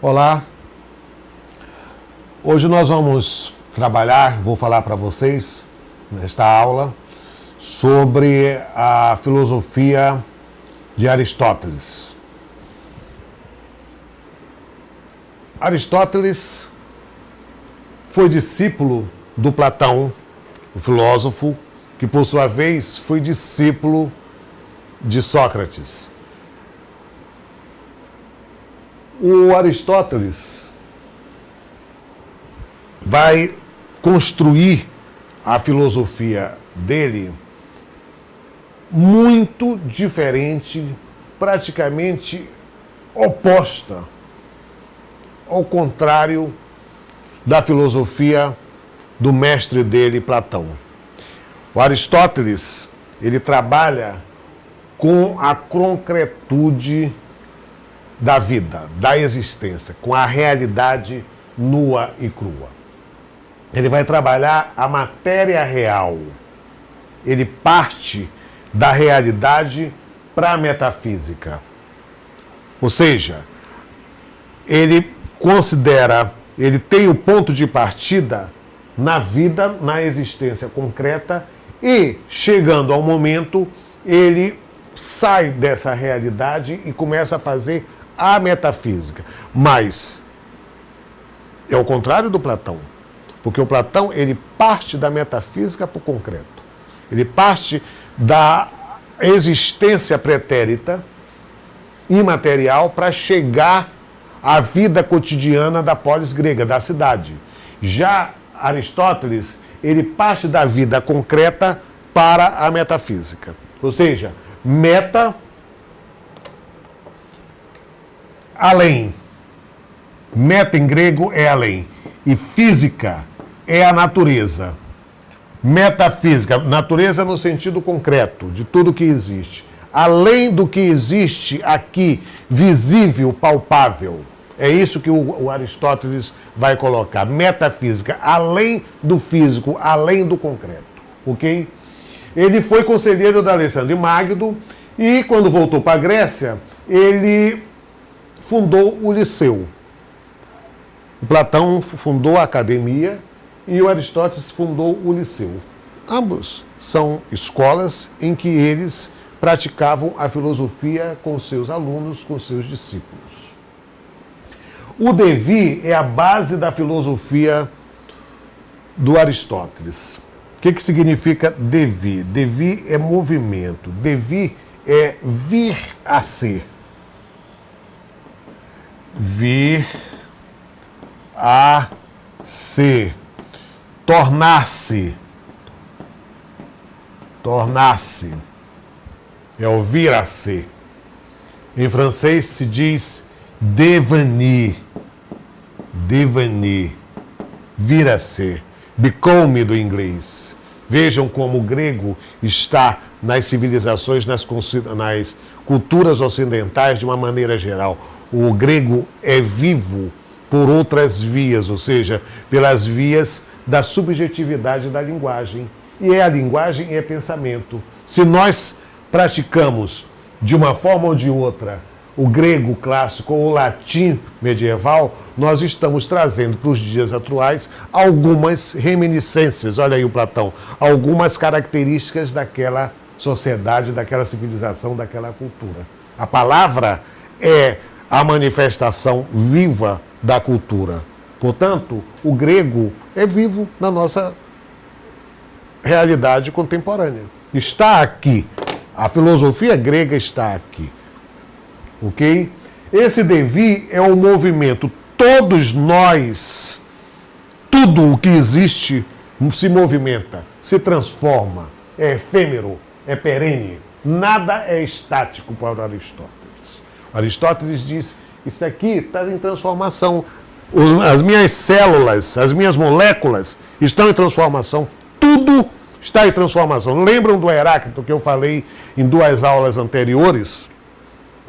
Olá, hoje nós vamos vou falar para vocês, nesta aula, sobre a filosofia de Aristóteles. Aristóteles foi discípulo do Platão, o filósofo, que por sua vez foi discípulo de Sócrates. O Aristóteles vai construir a filosofia dele muito diferente, praticamente oposta, ao contrário da filosofia do mestre dele, Platão. O Aristóteles, ele trabalha com a concretude da vida, da existência, com a realidade nua e crua. Ele vai trabalhar a matéria real. Ele parte da realidade para a metafísica. Ou seja, ele tem o ponto de partida na vida, na existência concreta, e, chegando ao momento, ele sai dessa realidade e começa a fazer a metafísica. Mas é o contrário do Platão. Porque o Platão, ele parte da metafísica para o concreto. Ele parte da existência pretérita, imaterial, para chegar à vida cotidiana da polis grega, da cidade. Já Aristóteles, ele parte da vida concreta para a metafísica. Ou seja, meta, além. Meta em grego é além. E física é a natureza. Metafísica, natureza no sentido concreto, de tudo que existe. Além do que existe aqui, visível, palpável. É isso que o Aristóteles vai colocar. Metafísica, além do físico, além do concreto. Ok? Ele foi conselheiro de Alexandre Magno e, quando voltou para a Grécia, ele fundou o Liceu. O Platão fundou a academia e o Aristóteles fundou o Liceu. Ambos são escolas em que eles praticavam a filosofia com seus alunos, com seus discípulos. O devir é a base da filosofia do Aristóteles. O que significa devir? Devir é movimento. Devir é vir a ser. Vir a ser. Tornar-se. Tornar-se. É o vir a ser. Em francês se diz devenir. Devenir. Vir a ser. Become do inglês. Vejam como o grego está nas civilizações, nas culturas ocidentais de uma maneira geral. O grego é vivo por outras vias, ou seja, pelas vias da subjetividade da linguagem. E a linguagem é pensamento. Se nós praticamos de uma forma ou de outra o grego clássico ou o latim medieval, nós estamos trazendo para os dias atuais algumas reminiscências, olha aí o Platão, algumas características daquela sociedade, daquela civilização, daquela cultura. A palavra é a manifestação viva da cultura. Portanto, o grego é vivo na nossa realidade contemporânea. Está aqui. A filosofia grega está aqui. Ok? Esse devir é um movimento. Todos nós, tudo o que existe se movimenta, se transforma, é efêmero, é perene. Nada é estático para Aristóteles. Aristóteles diz, isso aqui está em transformação. As minhas células, as minhas moléculas estão em transformação. Tudo está em transformação. Lembram do Heráclito que eu falei em 2 aulas anteriores?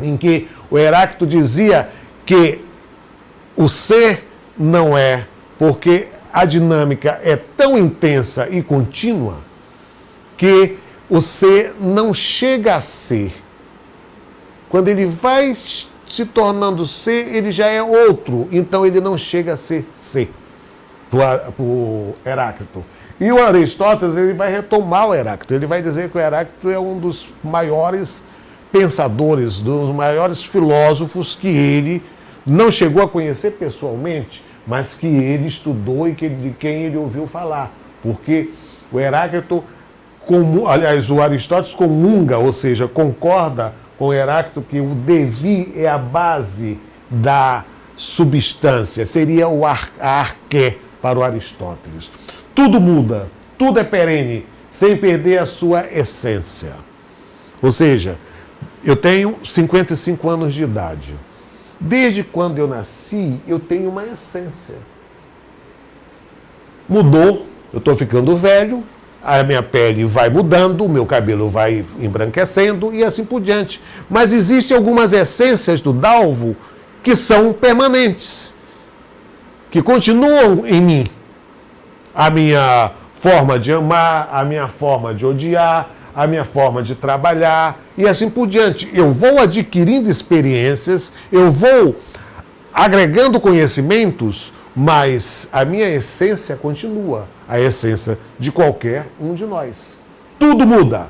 Em que o Heráclito dizia que o ser não é, porque a dinâmica é tão intensa e contínua que o ser não chega a ser. Quando ele vai se tornando ser, ele já é outro. Então ele não chega a ser ser, por Heráclito. E o Aristóteles, ele vai retomar o Heráclito. Ele vai dizer que o Heráclito é um dos maiores pensadores, dos maiores filósofos que ele não chegou a conhecer pessoalmente, mas que ele estudou e de quem ele ouviu falar. Porque o Heráclito, aliás, o Aristóteles comunga, ou seja, concorda com o Heráclito que o devir é a base da substância, seria a arqué para o Aristóteles. Tudo muda, tudo é perene, sem perder a sua essência. Ou seja, eu tenho 55 anos de idade. Desde quando eu nasci, eu tenho uma essência. Mudou, eu estou ficando velho, a minha pele vai mudando, o meu cabelo vai embranquecendo e assim por diante. Mas existem algumas essências do Dalvo que são permanentes, que continuam em mim. A minha forma de amar, a minha forma de odiar, a minha forma de trabalhar e assim por diante. Eu vou adquirindo experiências, eu vou agregando conhecimentos, mas a minha essência continua, a essência de qualquer um de nós. Tudo muda,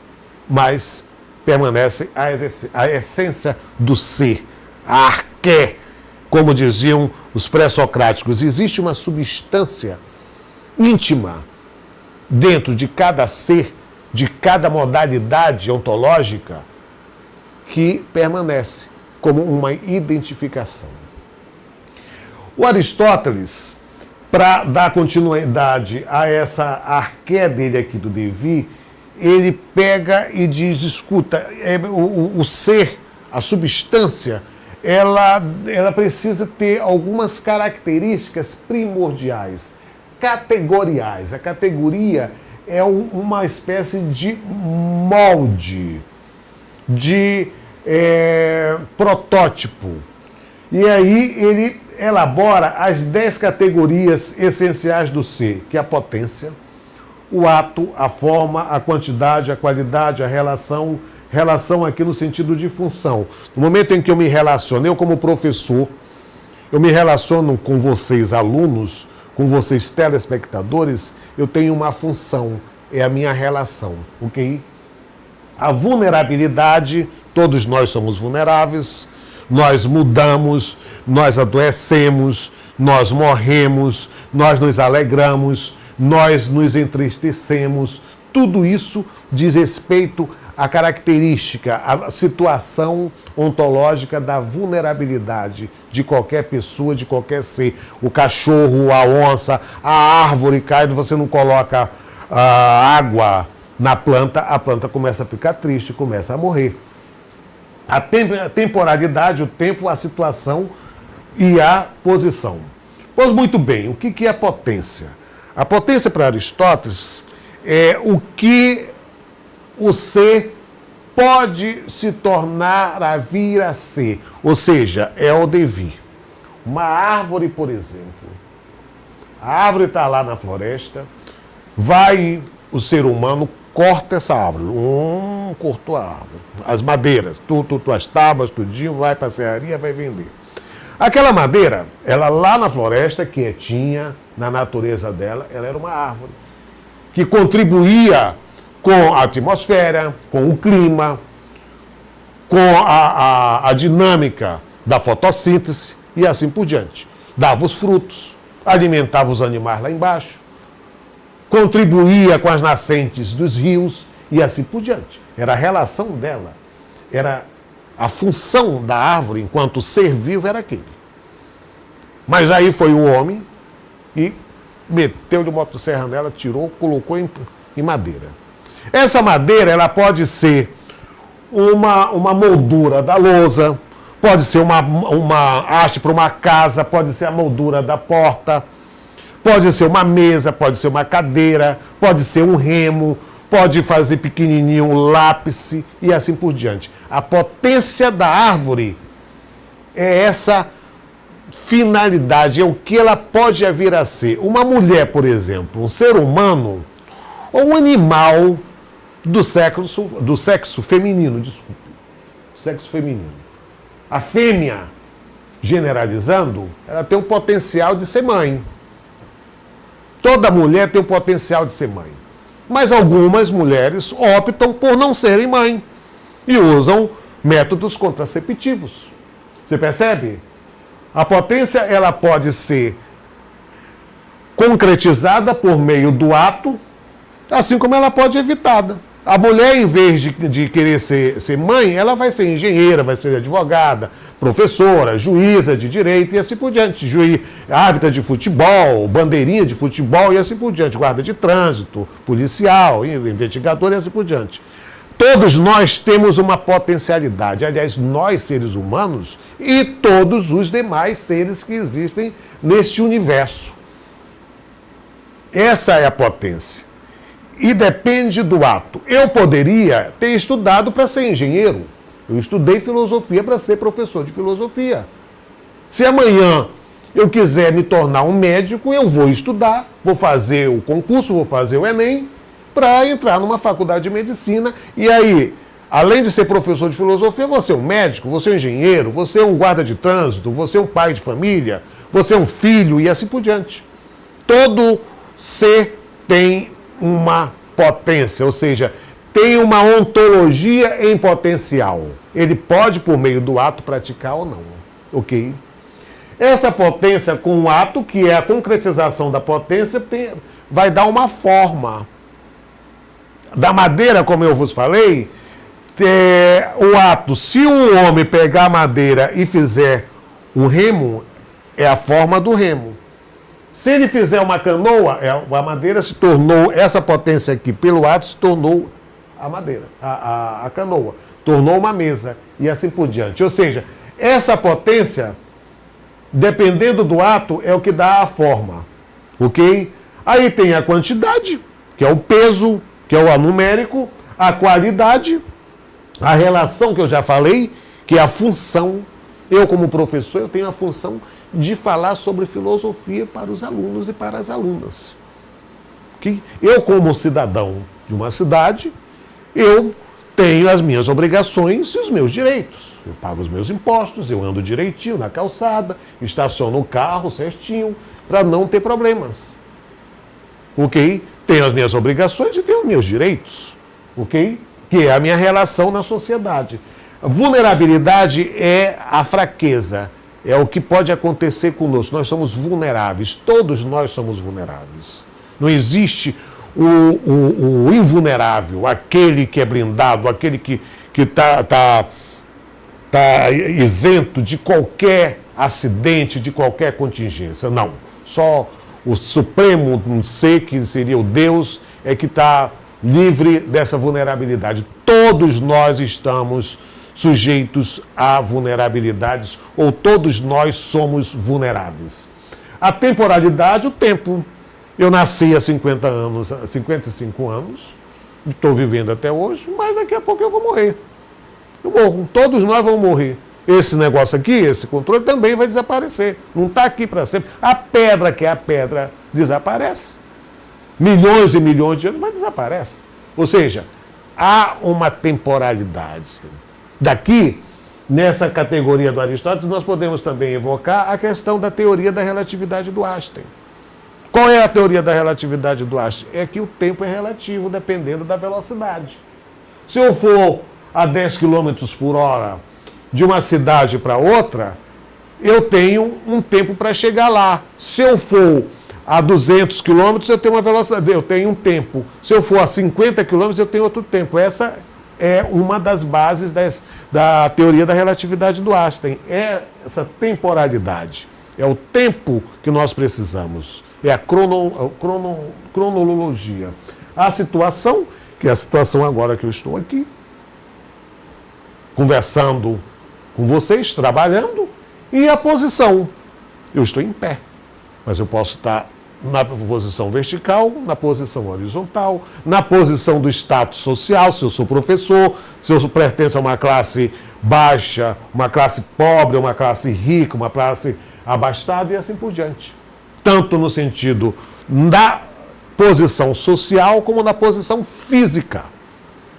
mas permanece a essência do ser, a arqué. Como diziam os pré-socráticos, existe uma substância íntima dentro de cada ser, de cada modalidade ontológica, que permanece como uma identificação. O Aristóteles, para dar continuidade a essa arqué dele aqui do devir, ele pega e diz, escuta, o ser, a substância, ela precisa ter algumas características primordiais, categoriais. A categoria é uma espécie de molde, de protótipo. E aí ele elabora as 10 categorias essenciais do ser, que é a potência, o ato, a forma, a quantidade, a qualidade, a relação aqui no sentido de função. No momento em que eu me relaciono, eu como professor, eu me relaciono com vocês alunos, com vocês telespectadores, eu tenho uma função, é a minha relação, ok? A vulnerabilidade, todos nós somos vulneráveis, nós mudamos, nós adoecemos, nós morremos, nós nos alegramos, nós nos entristecemos. Tudo isso diz respeito à característica, à situação ontológica da vulnerabilidade de qualquer pessoa, de qualquer ser. O cachorro, a onça, a árvore cai, você não coloca água na planta, a planta começa a ficar triste, começa a morrer. A temporalidade, o tempo, a situação e a posição. Pois muito bem, o que é potência? A potência para Aristóteles é o que o ser pode se tornar a vir a ser, ou seja, é o devir. Uma árvore, por exemplo. A árvore está lá na floresta, vai o ser humano, corta essa árvore. Cortou a árvore. As madeiras, as tábuas, tudinho, vai para a serraria, vai vender. Aquela madeira, ela lá na floresta, quietinha, na natureza dela, ela era uma árvore que contribuía com a atmosfera, com o clima, com a dinâmica da fotossíntese e assim por diante. Dava os frutos, alimentava os animais lá embaixo, contribuía com as nascentes dos rios e assim por diante. Era a relação dela, era a função da árvore enquanto ser vivo era aquele. Mas aí foi o homem e meteu-lhe motosserra nela, tirou, colocou em madeira. Essa madeira, ela pode ser uma moldura da lousa, pode ser uma haste para uma casa, pode ser a moldura da porta, pode ser uma mesa, pode ser uma cadeira, pode ser um remo, pode fazer pequenininho um lápis e assim por diante. A potência da árvore é essa finalidade, é o que ela pode vir a ser. Uma mulher, por exemplo, um ser humano ou um animal do sexo feminino, desculpe. Sexo feminino. A fêmea, generalizando, ela tem o potencial de ser mãe. Toda mulher tem o potencial de ser mãe. Mas algumas mulheres optam por não serem mãe e usam métodos contraceptivos. Você percebe? A potência, ela pode ser concretizada por meio do ato, assim como ela pode ser evitada. A mulher, em vez de querer ser mãe, ela vai ser engenheira, vai ser advogada, professora, juíza de direito e assim por diante. Árbitra de futebol, bandeirinha de futebol e assim por diante. Guarda de trânsito, policial, investigador e assim por diante. Todos nós temos uma potencialidade. Aliás, nós, seres humanos, e todos os demais seres que existem neste universo. Essa é a potência. E depende do ato. Eu poderia ter estudado para ser engenheiro. Eu estudei filosofia para ser professor de filosofia. Se amanhã eu quiser me tornar um médico, eu vou estudar, vou fazer o concurso, vou fazer o Enem, para entrar numa faculdade de medicina. E aí, além de ser professor de filosofia, você é um médico, você é um engenheiro, você é um guarda de trânsito, você é um pai de família, você é um filho e assim por diante. Todo ser tem uma potência, ou seja, tem uma ontologia em potencial. Ele pode, por meio do ato, praticar ou não. Ok? Essa potência com o ato, que é a concretização da potência, vai dar uma forma. Da madeira, como eu vos falei, o ato, se o homem pegar a madeira e fizer um remo, é a forma do remo. Se ele fizer uma canoa, a madeira se tornou, essa potência aqui, pelo ato, se tornou a madeira, a canoa. Tornou uma mesa e assim por diante. Ou seja, essa potência, dependendo do ato, é o que dá a forma. Ok? Aí tem a quantidade, que é o peso, que é o numérico, a qualidade, a relação que eu já falei, que é a função. Eu, como professor, eu tenho a função de falar sobre filosofia para os alunos e para as alunas. Okay? Eu, como cidadão de uma cidade, eu tenho as minhas obrigações e os meus direitos. Eu pago os meus impostos, eu ando direitinho na calçada, estaciono o carro certinho, para não ter problemas. Ok? Tenho as minhas obrigações e tenho os meus direitos. Ok? Que é a minha relação na sociedade. Vulnerabilidade é a fraqueza, é o que pode acontecer conosco. Nós somos vulneráveis, todos nós somos vulneráveis. Não existe o invulnerável, aquele que é blindado, aquele que está isento de qualquer acidente, de qualquer contingência. Não. Só o supremo ser, que seria o Deus, é que está livre dessa vulnerabilidade. Todos nós estamos sujeitos a vulnerabilidades, ou todos nós somos vulneráveis. A temporalidade, o tempo. Eu nasci há 50 anos, 55 anos, estou vivendo até hoje, mas daqui a pouco eu vou morrer. Eu morro, todos nós vamos morrer. Esse negócio aqui, esse controle também vai desaparecer. Não está aqui para sempre. A pedra, que é a pedra, desaparece. Milhões e milhões de anos, mas desaparece. Ou seja, há uma temporalidade. Daqui, nessa categoria do Aristóteles, nós podemos também evocar a questão da teoria da relatividade do Einstein. Qual é a teoria da relatividade do Einstein? É que o tempo é relativo, dependendo da velocidade. Se eu for a 10 km por hora de uma cidade para outra, eu tenho um tempo para chegar lá. Se eu for a 200 km, eu tenho uma velocidade, eu tenho um tempo. Se eu for a 50 km, eu tenho outro tempo. Essa é uma das bases da teoria da relatividade do Einstein. É essa temporalidade. É o tempo que nós precisamos. É a cronologia. A situação, que é a situação agora que eu estou aqui, conversando com vocês, trabalhando, e a posição. Eu estou em pé, mas eu posso estar na posição vertical, na posição horizontal, na posição do status social, se eu sou professor, se eu pertenço a uma classe baixa, uma classe pobre, uma classe rica, uma classe abastada e assim por diante. Tanto no sentido da posição social como na posição física.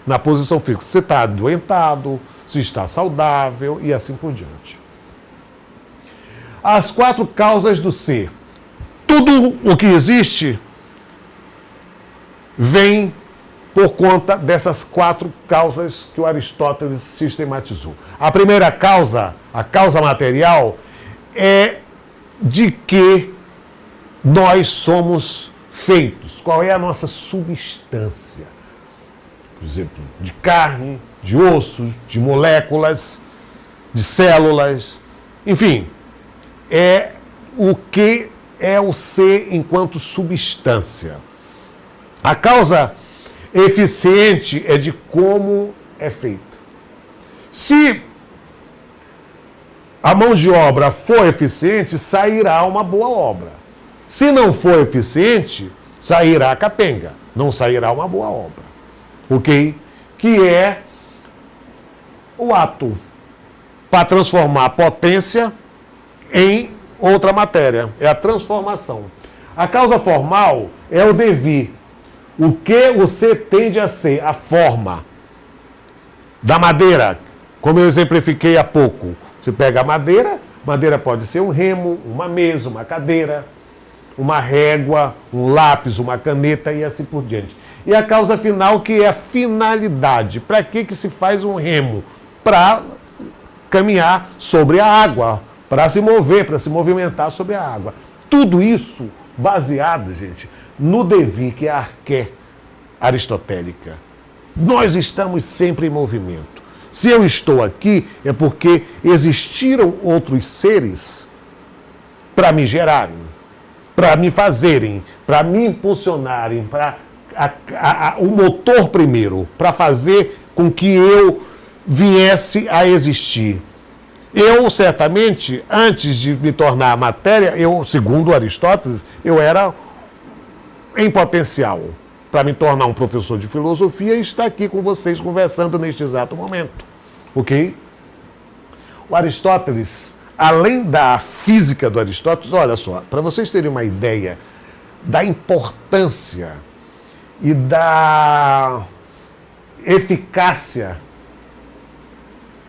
Na posição física, você está adoentado, se está saudável e assim por diante. As 4 causas do ser. Tudo o que existe vem por conta dessas 4 causas que o Aristóteles sistematizou. A primeira causa, a causa material, é de que nós somos feitos. Qual é a nossa substância? Por exemplo, de carne, de osso, de moléculas, de células, enfim, é o que é o ser enquanto substância. A causa eficiente é de como é feita. Se a mão de obra for eficiente, sairá uma boa obra. Se não for eficiente, sairá capenga. Não sairá uma boa obra. Ok? Que é o ato para transformar a potência em outra matéria. É a transformação. A causa formal é o devir. O que você tende a ser, a forma da madeira, como eu exemplifiquei há pouco. Você pega a madeira pode ser um remo, uma mesa, uma cadeira, uma régua, um lápis, uma caneta e assim por diante. E a causa final, que é a finalidade. Para que se faz um remo? Para caminhar sobre a água, para se mover, para se movimentar sobre a água. Tudo isso baseado, gente, no devir, que é a arqué aristotélica. Nós estamos sempre em movimento. Se eu estou aqui, é porque existiram outros seres para me gerarem, para me fazerem, para me impulsionarem, para o motor primeiro, para fazer com que eu viesse a existir. Eu, certamente, antes de me tornar matéria, segundo Aristóteles, eu era em potencial para me tornar um professor de filosofia e estar aqui com vocês conversando neste exato momento. Ok? O Aristóteles, além da física do Aristóteles, olha só, para vocês terem uma ideia da importância e da eficácia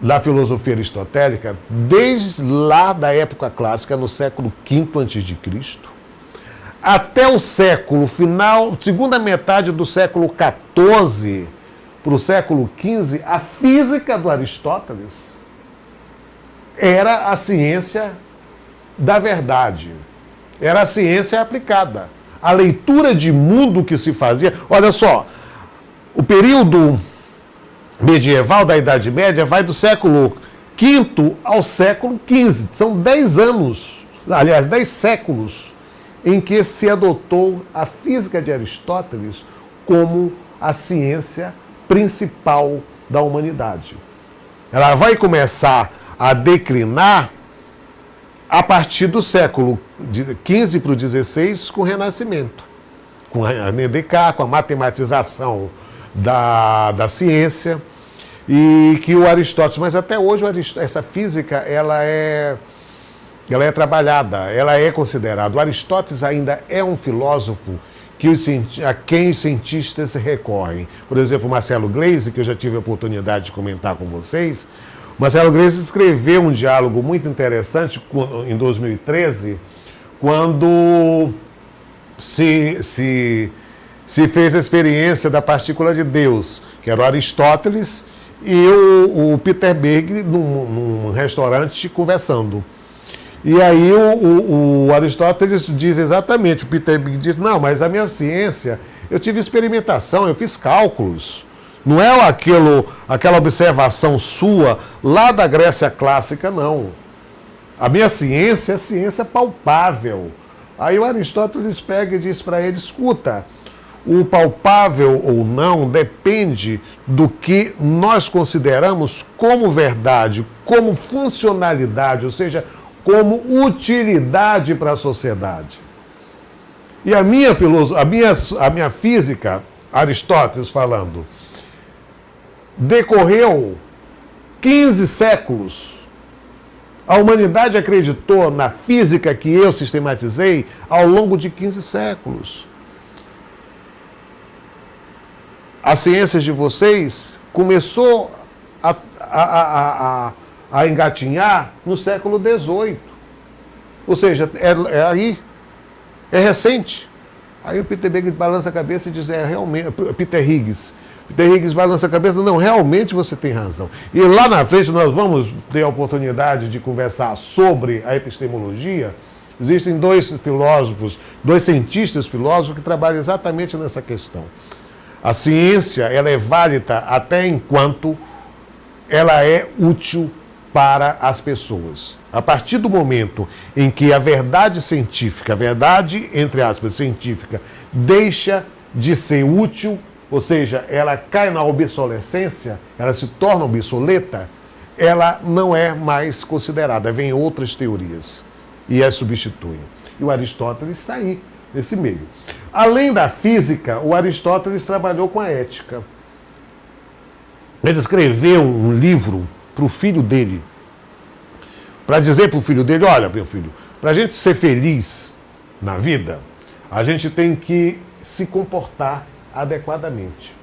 da filosofia aristotélica, desde lá da época clássica, no século V a.C., até o século final, segunda metade do século XIV para o século XV, a física do Aristóteles era a ciência da verdade. Era a ciência aplicada. A leitura de mundo que se fazia... Olha só, o período medieval da Idade Média vai do século V ao século XV. São 10 anos, aliás, 10 séculos, em que se adotou a física de Aristóteles como a ciência principal da humanidade. Ela vai começar a declinar a partir do século XV para o XVI, com o Renascimento, com a Descartes, com a matematização da ciência, e que o Aristóteles, mas até hoje essa física ela é trabalhada, ela é considerada. O Aristóteles ainda é um filósofo a quem os cientistas recorrem. Por exemplo, o Marcelo Gleisi, que eu já tive a oportunidade de comentar com vocês, o Marcelo Gleisi escreveu um diálogo muito interessante em 2013, quando se fez a experiência da partícula de Deus, que era o Aristóteles e o Peter Berg num restaurante conversando. E aí o Aristóteles diz exatamente, o Peter Berg diz, não, mas a minha ciência, eu tive experimentação, eu fiz cálculos. Não é aquela observação sua lá da Grécia clássica, não. A minha ciência é ciência palpável. Aí o Aristóteles pega e diz para ele, escuta, o palpável ou não depende do que nós consideramos como verdade, como funcionalidade, ou seja, como utilidade para a sociedade. E a minha física, Aristóteles falando, decorreu 15 séculos. A humanidade acreditou na física que eu sistematizei ao longo de 15 séculos. As ciências de vocês começou a engatinhar no século XVIII. Ou seja, é recente. Aí o Peter Higgs balança a cabeça e diz, realmente, Peter Higgs balança a cabeça, não, realmente você tem razão. E lá na frente nós vamos ter a oportunidade de conversar sobre a epistemologia. Existem dois cientistas filósofos que trabalham exatamente nessa questão. A ciência, ela é válida até enquanto ela é útil para as pessoas. A partir do momento em que a verdade científica, a verdade, entre aspas, científica, deixa de ser útil, ou seja, ela cai na obsolescência, ela se torna obsoleta, ela não é mais considerada. Vêm outras teorias e as substituem. E o Aristóteles está aí, nesse meio. Além da física, o Aristóteles trabalhou com a ética. Ele escreveu um livro para o filho dele, para dizer para o filho dele, olha, meu filho, para a gente ser feliz na vida, a gente tem que se comportar adequadamente.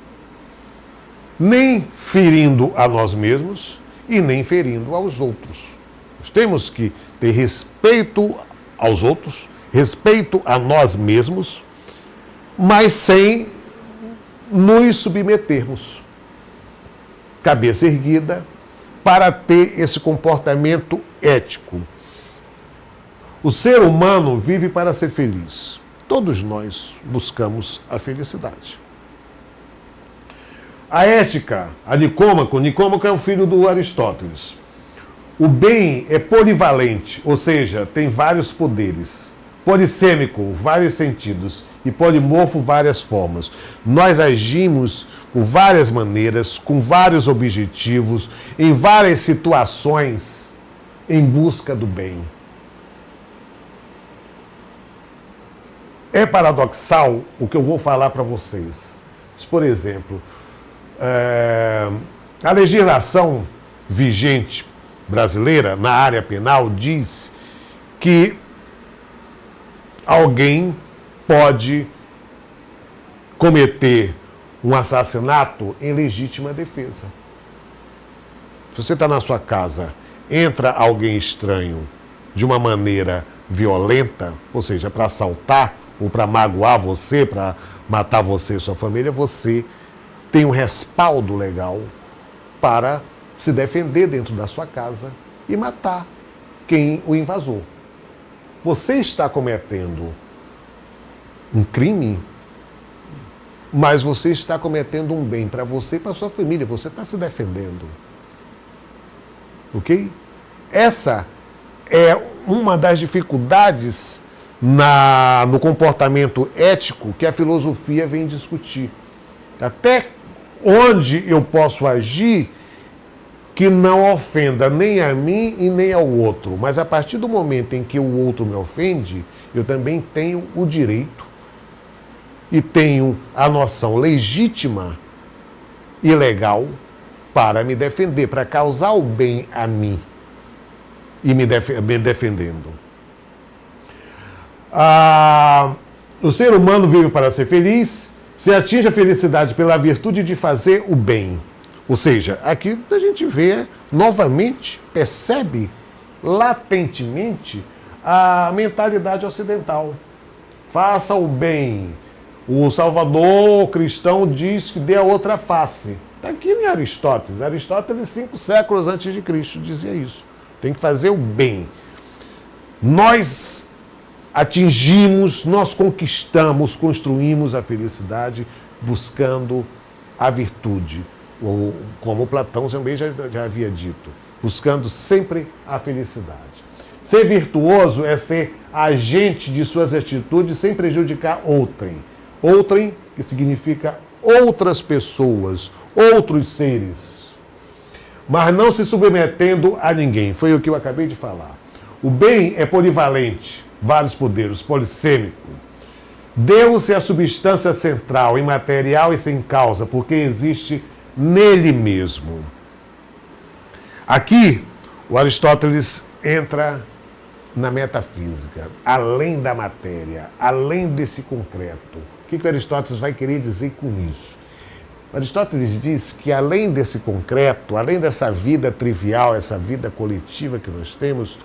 Nem ferindo a nós mesmos e nem ferindo aos outros. Nós temos que ter respeito aos outros, respeito a nós mesmos, mas sem nos submetermos. Cabeça erguida, para ter esse comportamento ético. O ser humano vive para ser feliz. Todos nós buscamos a felicidade. A ética, a Nicômaco é o filho do Aristóteles. O bem é polivalente, ou seja, tem vários poderes. Polissêmico, vários sentidos. E polimorfo, várias formas. Nós agimos por várias maneiras, com vários objetivos, em várias situações, em busca do bem. É paradoxal o que eu vou falar para vocês. Por exemplo, a legislação vigente brasileira na área penal diz que alguém pode cometer um assassinato em legítima defesa. Se você está na sua casa, entra alguém estranho de uma maneira violenta, ou seja, para assaltar ou para magoar você, para matar você e sua família, você tem um respaldo legal para se defender dentro da sua casa e matar quem o invasou. Você está cometendo um crime, mas você está cometendo um bem para você e para sua família. Você está se defendendo. Ok? Essa é uma das dificuldades no comportamento ético que a filosofia vem discutir. Até onde eu posso agir que não ofenda nem a mim e nem ao outro. Mas a partir do momento em que o outro me ofende, eu também tenho o direito e tenho a noção legítima e legal para me defender, para causar o bem a mim e me defendendo. O ser humano vive para ser feliz, se atinge a felicidade pela virtude de fazer o bem. Ou seja, aqui a gente vê novamente, percebe latentemente a mentalidade ocidental. Faça o bem. O Salvador cristão diz que dê a outra face. Está aqui em Aristóteles. Aristóteles, 5 séculos antes de Cristo, dizia isso. Tem que fazer o bem. Nós atingimos, nós conquistamos, construímos a felicidade buscando a virtude. Ou, como Platão também já havia dito, buscando sempre a felicidade. Ser virtuoso é ser agente de suas atitudes sem prejudicar outrem. Outrem, que significa outras pessoas, outros seres. Mas não se submetendo a ninguém. Foi o que eu acabei de falar. O bem é polivalente, vários poderes, polissêmico. Deus é a substância central, imaterial e sem causa, porque existe nele mesmo. Aqui, o Aristóteles entra na metafísica, além da matéria, além desse concreto. O que o Aristóteles vai querer dizer com isso? Aristóteles diz que além desse concreto, além dessa vida trivial, essa vida coletiva que nós temos,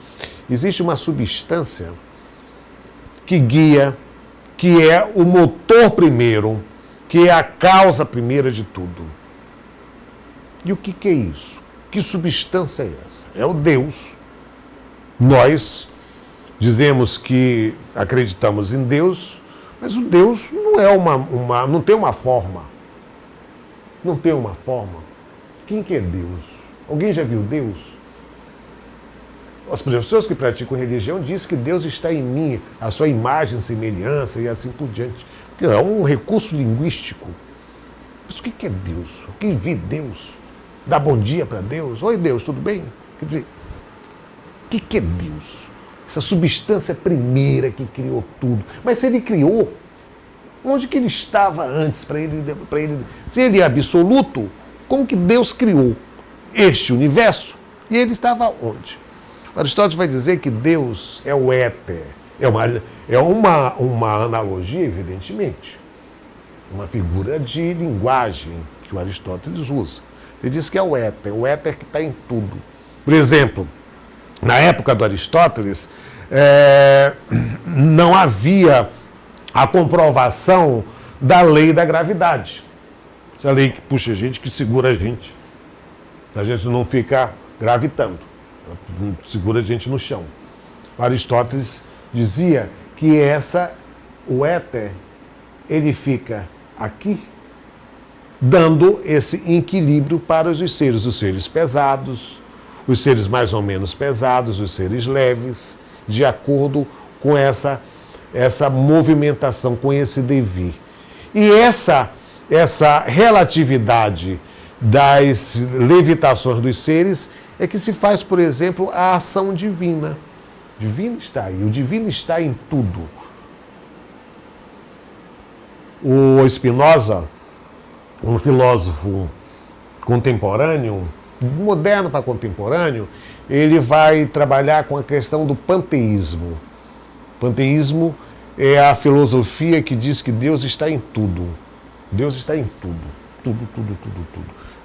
existe uma substância que guia, que é o motor primeiro, que é a causa primeira de tudo. E o que é isso? Que substância é essa? É o Deus. Nós dizemos que acreditamos em Deus, mas o Deus não é não tem uma forma. Não tem uma forma. Quem que é Deus? Alguém já viu Deus? As pessoas que praticam religião dizem que Deus está em mim, a sua imagem, semelhança e assim por diante. Porque é um recurso linguístico. Mas o que é Deus? Quem vê Deus? Dá bom dia para Deus? Oi, Deus, tudo bem? Quer dizer, o que é Deus? Essa substância primeira que criou tudo. Mas se ele criou, onde que ele estava antes para ele? Se ele é absoluto, como que Deus criou este universo? E ele estava onde? Aristóteles vai dizer que Deus é o éter. É uma analogia, evidentemente. Uma figura de linguagem que o Aristóteles usa. Ele diz que é o éter que está em tudo. Por exemplo, na época do Aristóteles, não havia a comprovação da lei da gravidade. Essa lei que puxa a gente, que segura a gente não fica gravitando, segura a gente no chão. O Aristóteles dizia que o éter, ele fica aqui, dando esse equilíbrio para os seres pesados, os seres mais ou menos pesados, os seres leves, de acordo com essa movimentação, com esse devir. E essa relatividade das levitações dos seres é que se faz, por exemplo, a ação divina. O divino está aí, o divino está em tudo. O Spinoza, um filósofo contemporâneo, moderno para contemporâneo, ele vai trabalhar com a questão do panteísmo. Panteísmo é a filosofia que diz que Deus está em tudo. Deus está em tudo. Tudo.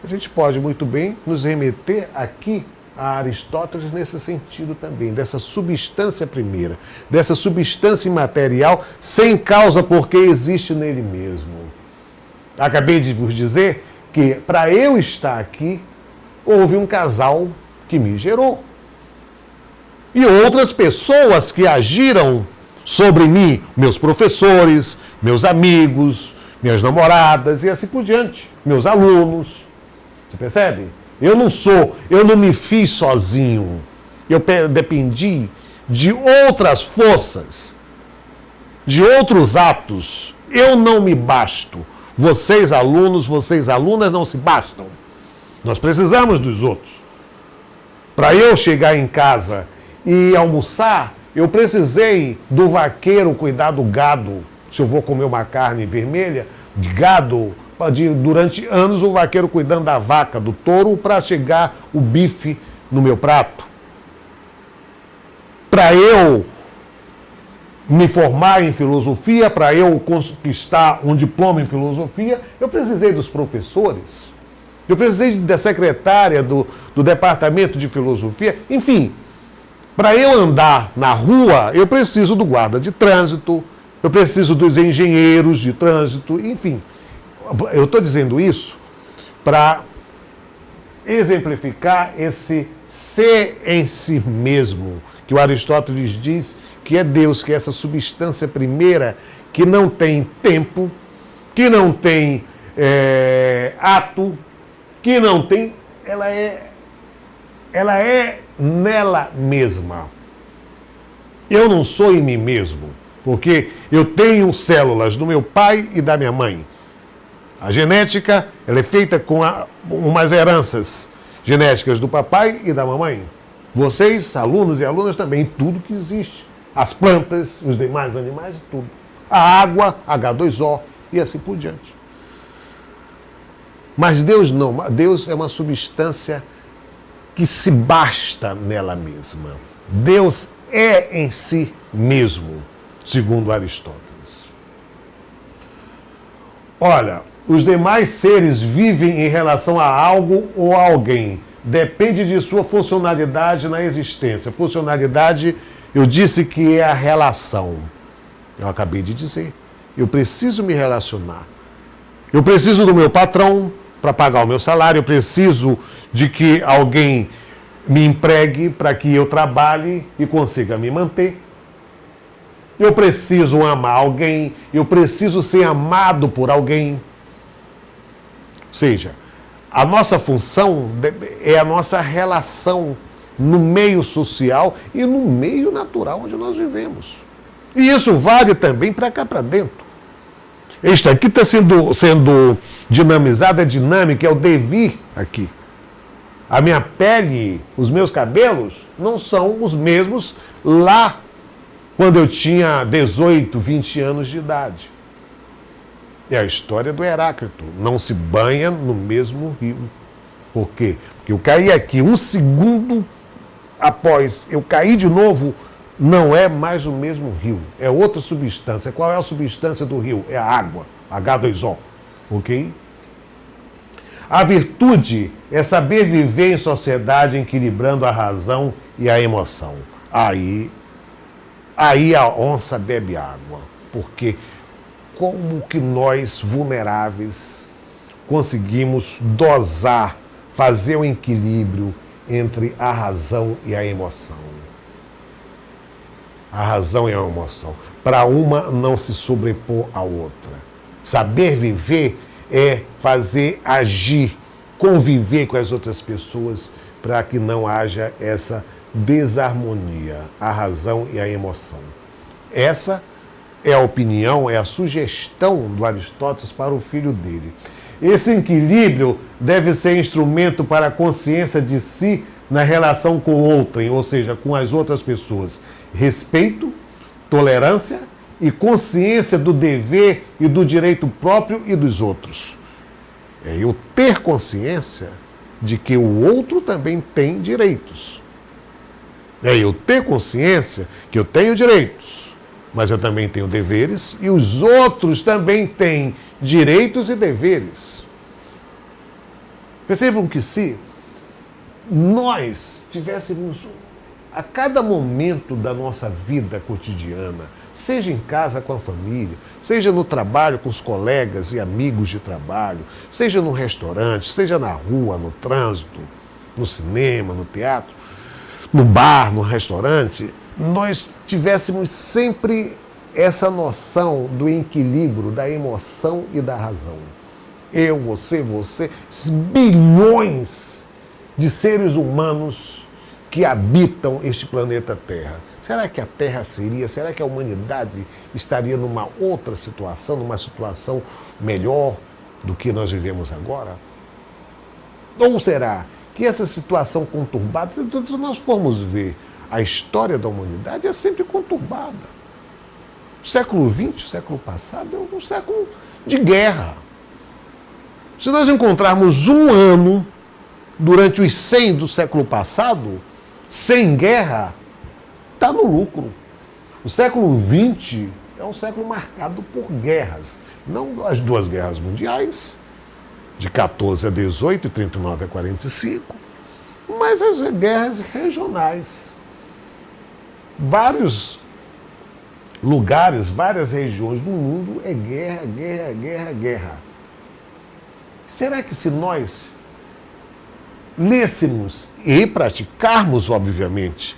A gente pode muito bem nos remeter aqui a Aristóteles nesse sentido também, dessa substância primeira, dessa substância imaterial sem causa porque existe nele mesmo. Acabei de vos dizer que para eu estar aqui, houve um casal que me gerou. E outras pessoas que agiram sobre mim, meus professores, meus amigos, minhas namoradas e assim por diante, meus alunos. Você percebe? Eu não me fiz sozinho. Eu dependi de outras forças, de outros atos. Eu não me basto. Vocês, alunos, vocês, alunas, não se bastam. Nós precisamos dos outros. Para eu chegar em casa e almoçar, eu precisei do vaqueiro cuidar do gado. Se eu vou comer uma carne vermelha, de gado, durante anos o vaqueiro cuidando da vaca, do touro, para chegar o bife no meu prato. Para eu me formar em filosofia, para eu conquistar um diploma em filosofia, eu precisei dos professores. Eu precisei da secretária do departamento de filosofia. Enfim, para eu andar na rua, eu preciso do guarda de trânsito, eu preciso dos engenheiros de trânsito, enfim. Eu estou dizendo isso para exemplificar esse ser em si mesmo, que o Aristóteles diz que é Deus, que é essa substância primeira que não tem tempo, que não tem ato, que não tem... Ela é nela mesma. Eu não sou em mim mesmo, porque eu tenho células do meu pai e da minha mãe. A genética, ela é feita com umas heranças genéticas do papai e da mamãe. Vocês, alunos e alunas também, tudo que existe. As plantas, os demais animais, tudo. A água, H2O e assim por diante. Mas Deus não. Deus é uma substância que se basta nela mesma. Deus é em si mesmo, segundo Aristóteles. Olha, Os demais seres vivem em relação a algo ou a alguém. Depende de sua funcionalidade na existência. Funcionalidade, eu disse que é a relação. Eu acabei de dizer. Eu preciso me relacionar. Eu preciso do meu patrão para pagar o meu salário. Eu preciso de que alguém me empregue para que eu trabalhe e consiga me manter. Eu preciso amar alguém. Eu preciso ser amado por alguém. Ou seja, a nossa função é a nossa relação no meio social e no meio natural onde nós vivemos. E isso vale também para cá para dentro. Este aqui está sendo dinamizado, é dinâmica, é o devir aqui. A minha pele, os meus cabelos, não são os mesmos lá quando eu tinha 18, 20 anos de idade. É a história do Heráclito. Não se banha no mesmo rio. Por quê? Porque eu caí aqui, um segundo após eu cair de novo, não é mais o mesmo rio. É outra substância. Qual é a substância do rio? É a água, H2O. Ok? A virtude é saber viver em sociedade equilibrando a razão e a emoção. Aí a onça bebe água. Porque como que nós, vulneráveis, conseguimos dosar, fazer o equilíbrio entre a razão e a emoção? A razão e a emoção. Para uma não se sobrepor à outra. Saber viver é fazer agir, conviver com as outras pessoas para que não haja essa desarmonia, a razão e a emoção. Essa é a opinião, é a sugestão do Aristóteles para o filho dele. Esse equilíbrio deve ser instrumento para a consciência de si na relação com outrem, ou seja, com as outras pessoas. Respeito, tolerância e consciência do dever e do direito próprio e dos outros. É eu ter consciência de que o outro também tem direitos. É eu ter consciência que eu tenho direitos, mas eu também tenho deveres e os outros também têm direitos e deveres. Percebam que se nós tivéssemos a cada momento da nossa vida cotidiana, seja em casa com a família, seja no trabalho com os colegas e amigos de trabalho, seja no restaurante, seja na rua, no trânsito, no cinema, no teatro, no bar, no restaurante, nós tivéssemos sempre essa noção do equilíbrio, da emoção e da razão. Eu, você, bilhões de seres humanos que habitam este planeta Terra. Será que a Terra será que a humanidade estaria numa outra situação, numa situação melhor do que nós vivemos agora? Ou será que essa situação conturbada, se nós formos ver a história da humanidade, é sempre conturbada. O século XX, o século passado, é um século de guerra. Se nós encontrarmos um ano durante os 100 do século passado, sem guerra, está no lucro. O século XX é um século marcado por guerras. Não as duas guerras mundiais, de 14 a 18 e 39 a 45, mas as guerras regionais. Vários lugares, várias regiões do mundo é guerra, guerra, guerra, guerra. Será que se nós lêssemos e praticarmos, obviamente,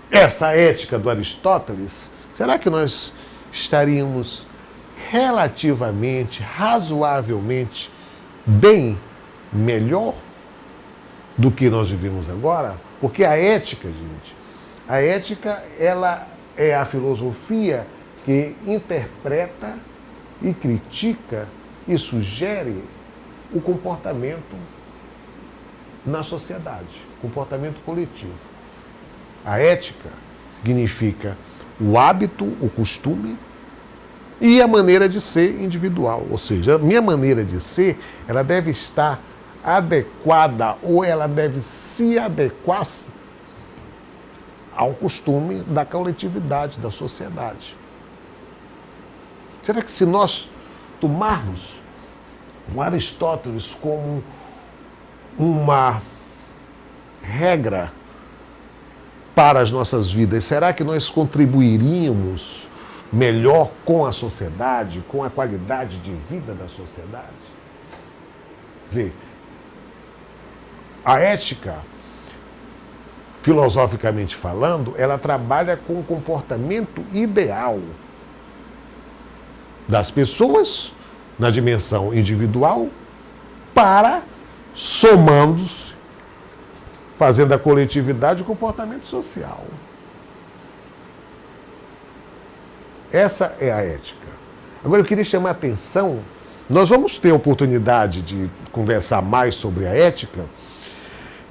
essa ética do Aristóteles, será que nós estaríamos relativamente, razoavelmente bem melhor do que nós vivemos agora? Porque a ética, gente, a ética, ela é a filosofia que interpreta e critica e sugere o comportamento na sociedade, comportamento coletivo. A ética significa o hábito, o costume e a maneira de ser individual. Ou seja, a minha maneira de ser, ela deve estar adequada ou ela deve se adequar ao costume da coletividade, da sociedade. Será que se nós tomarmos com Aristóteles como uma regra para as nossas vidas, será que nós contribuiríamos melhor com a sociedade, com a qualidade de vida da sociedade? Quer dizer, a ética, filosoficamente falando, ela trabalha com o comportamento ideal das pessoas na dimensão individual para, somando-se, fazendo a coletividade o comportamento social. Essa é a ética. Agora eu queria chamar a atenção, nós vamos ter a oportunidade de conversar mais sobre a ética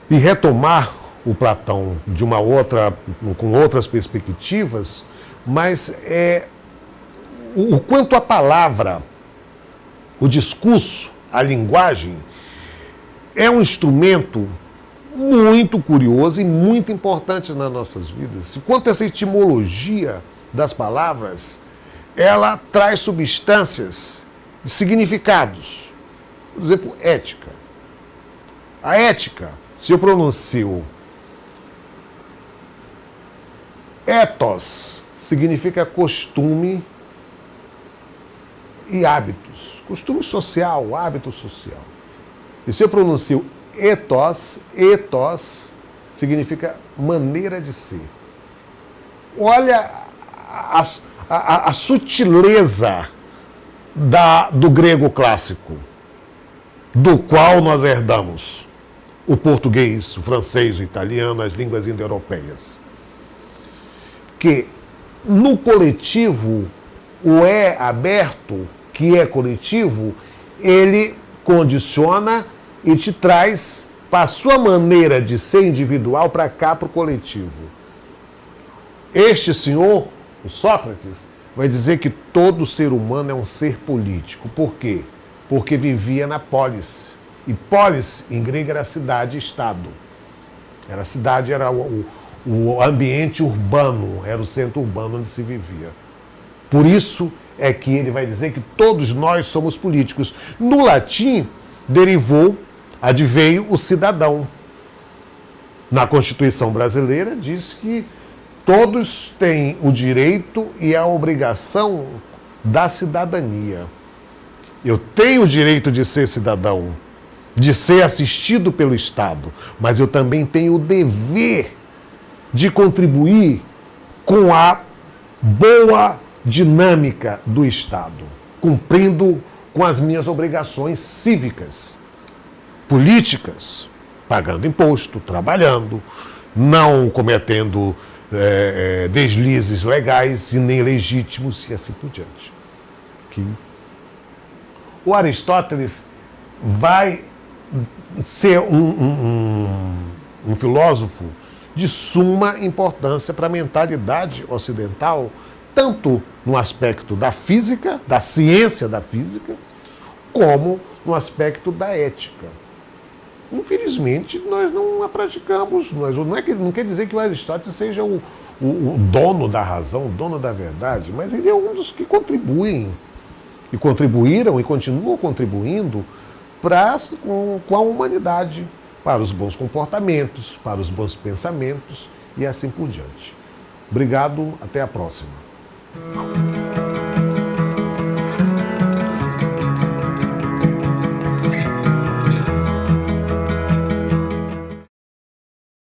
e retomar o Platão de uma outra, com outras perspectivas, mas o quanto a palavra, o discurso, a linguagem, é um instrumento muito curioso e muito importante nas nossas vidas. Enquanto essa etimologia das palavras, ela traz substâncias, significados. Por exemplo, ética. A ética, se eu pronuncio ethos, significa costume e hábitos. Costume social, hábito social. E se eu pronuncio ethos significa maneira de ser. Olha a sutileza do grego clássico, do qual nós herdamos o português, o francês, o italiano, as línguas indo-europeias. Que no coletivo, o aberto, que é coletivo, ele condiciona e te traz para a sua maneira de ser individual para cá, para o coletivo. Este senhor, o Sócrates, vai dizer que todo ser humano é um ser político. Por quê? Porque vivia na polis. E polis, em grego, era cidade e estado. A cidade era o ambiente urbano, era o centro urbano onde se vivia. Por isso é que ele vai dizer que todos nós somos políticos. No latim, adveio o cidadão. Na Constituição brasileira diz que todos têm o direito e a obrigação da cidadania. Eu tenho o direito de ser cidadão, de ser assistido pelo Estado, mas eu também tenho o dever de contribuir com a boa dinâmica do Estado, cumprindo com as minhas obrigações cívicas, políticas, pagando imposto, trabalhando, não cometendo deslizes legais e nem legítimos e assim por diante. O Aristóteles vai ser um filósofo de suma importância para a mentalidade ocidental, tanto no aspecto da física, da ciência da física, como no aspecto da ética. Infelizmente, nós não a praticamos. Não quer dizer que o Aristóteles seja o dono da razão, o dono da verdade, mas ele é um dos que contribuem, e contribuíram e continuam contribuindo com a humanidade, para os bons comportamentos, para os bons pensamentos e assim por diante. Obrigado, até a próxima.